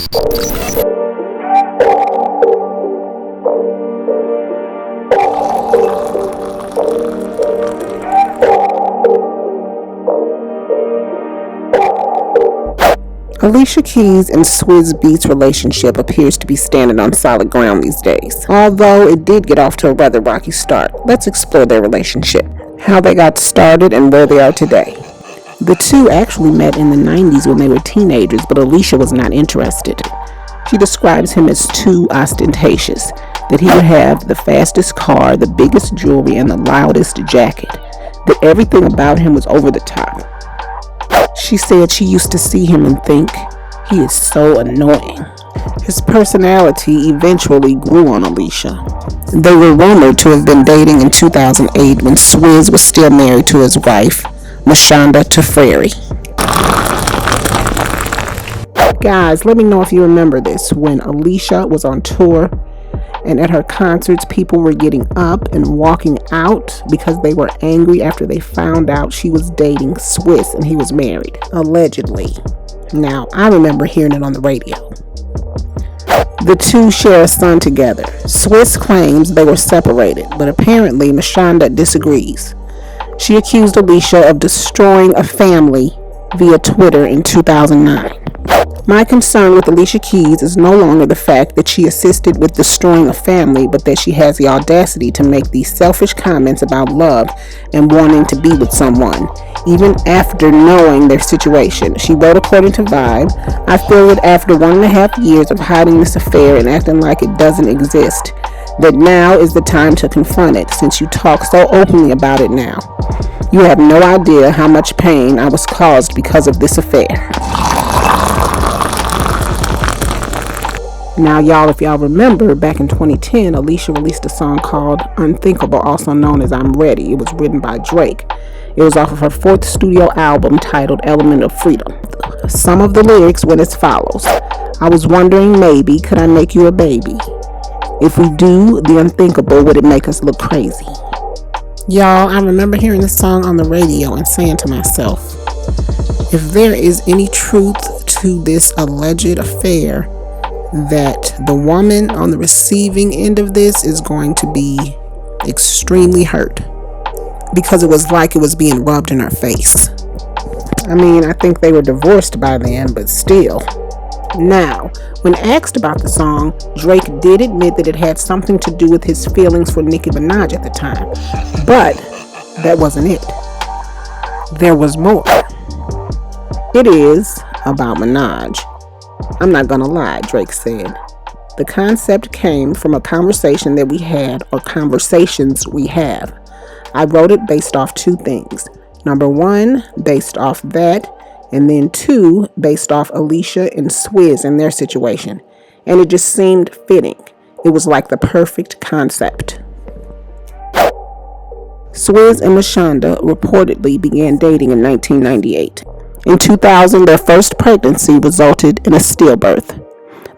Alicia Keys and Swizz Beatz' relationship appears to be standing on solid ground these days. Although it did get off to a rather rocky start, let's explore their relationship, how they got started, and where they are today. The two actually met in the 90s when they were teenagers, but Alicia was not interested. She describes him as too ostentatious, that he would have the fastest car, the biggest jewelry, and the loudest jacket, that everything about him was over the top. She said she used to see him and think, he is so annoying. His personality eventually grew on Alicia. They were rumored to have been dating in 2008 when Swizz was still married to his wife, Mashonda Tafreri. Guys, let me know if you remember this. When Alicia was on tour and at her concerts, people were getting up and walking out because they were angry after they found out she was dating Swizz and he was married, allegedly. Now, I remember hearing it on the radio. The two share a son together. Swizz claims they were separated, but apparently Mashonda disagrees. She accused Alicia of destroying a family via Twitter in 2009. My concern with Alicia Keys is no longer the fact that she assisted with destroying a family, but that she has the audacity to make these selfish comments about love and wanting to be with someone, even after knowing their situation. She wrote, according to Vibe, "I feel that after 1.5 years of hiding this affair and acting like it doesn't exist, that now is the time to confront it, since you talk so openly about it now. You have no idea how much pain I was caused because of this affair." Now, y'all, if y'all remember, back in 2010, Alicia released a song called Unthinkable, also known as I'm Ready. It was written by Drake. It was off of her 4th studio album titled Element of Freedom. Some of the lyrics went as follows. "I was wondering, maybe, could I make you a baby? If we do the unthinkable, would it make us look crazy?" Y'all, I remember hearing this song on the radio and saying to myself, if there is any truth to this alleged affair, that the woman on the receiving end of this is going to be extremely hurt, because it was like it was being rubbed in her face. I mean, I think they were divorced by then, but still. Now, when asked about the song, Drake did admit that it had something to do with his feelings for Nicki Minaj at the time, but that wasn't it. There was more. It is about Minaj. "I'm not gonna lie," Drake said. "The concept came from a conversation that we had, or conversations we have. I wrote it based off 2 things. Number 1, based off that, and then 2, based off Alicia and Swizz and their situation. And it just seemed fitting. It was like the perfect concept." Swizz and Mashonda reportedly began dating in 1998. In 2000, their first pregnancy resulted in a stillbirth.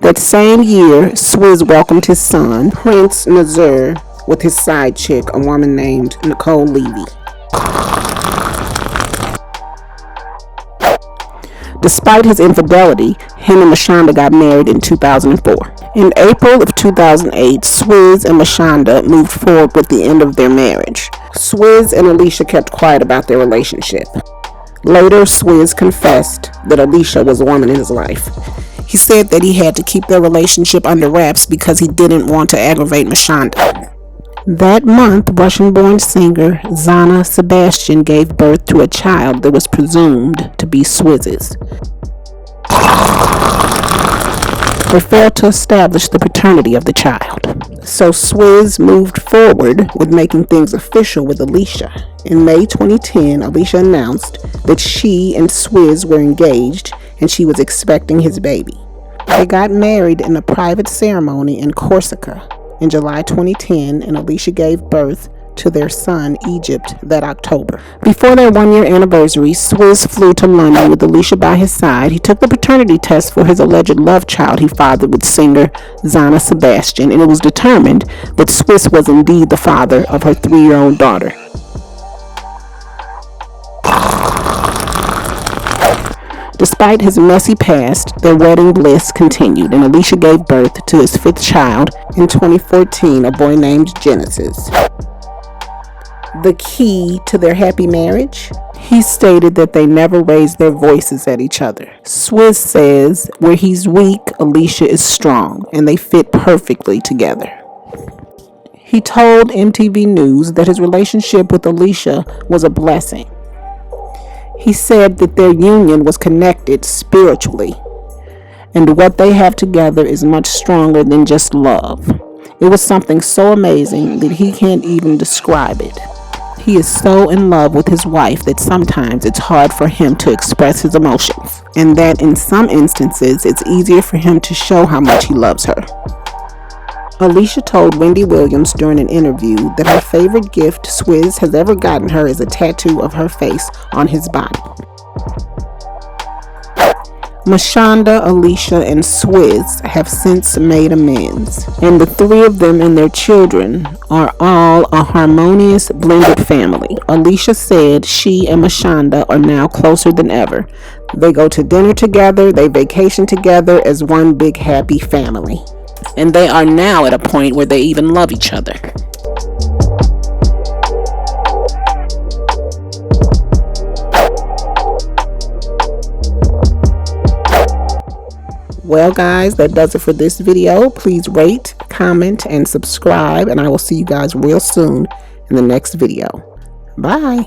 That same year, Swizz welcomed his son, Prince Nazir, with his side chick, a woman named Nicole Levy. Despite his infidelity, him and Mashonda got married in 2004. In April of 2008, Swizz and Mashonda moved forward with the end of their marriage. Swizz and Alicia kept quiet about their relationship. Later, Swizz confessed that Alicia was a woman in his life. He said that he had to keep their relationship under wraps because he didn't want to aggravate Mashonda. That month, Russian-born singer Zana Sebastian gave birth to a child that was presumed to be Swizz's. They failed to establish the paternity of the child. So Swizz moved forward with making things official with Alicia. In May 2010, Alicia announced that she and Swizz were engaged and she was expecting his baby. They got married in a private ceremony in Corsica in July 2010, and Alicia gave birth to their son, Egypt, that October. Before their 1-year anniversary, Swizz flew to London with Alicia by his side. He took the paternity test for his alleged love child he fathered with singer Zana Sebastian, and it was determined that Swizz was indeed the father of her 3-year-old daughter. Despite his messy past, their wedding bliss continued, and Alicia gave birth to his 5th child in 2014, a boy named Genesis. The key to their happy marriage? He stated that they never raised their voices at each other. Swizz says, where he's weak, Alicia is strong, and they fit perfectly together. He told MTV News that his relationship with Alicia was a blessing. He said that their union was connected spiritually, and what they have together is much stronger than just love. It was something so amazing that he can't even describe it. He is so in love with his wife that sometimes it's hard for him to express his emotions, and that in some instances it's easier for him to show how much he loves her. Alicia told Wendy Williams during an interview that her favorite gift Swizz has ever gotten her is a tattoo of her face on his body. Mashonda, Alicia, and Swizz have since made amends, and the 3 of them and their children are all a harmonious, blended family. Alicia said she and Mashonda are now closer than ever. They go to dinner together, they vacation together as one big happy family. And they are now at a point where they even love each other. Well, guys, that does it for this video. Please rate, comment, and subscribe, and I will see you guys real soon in the next video. Bye.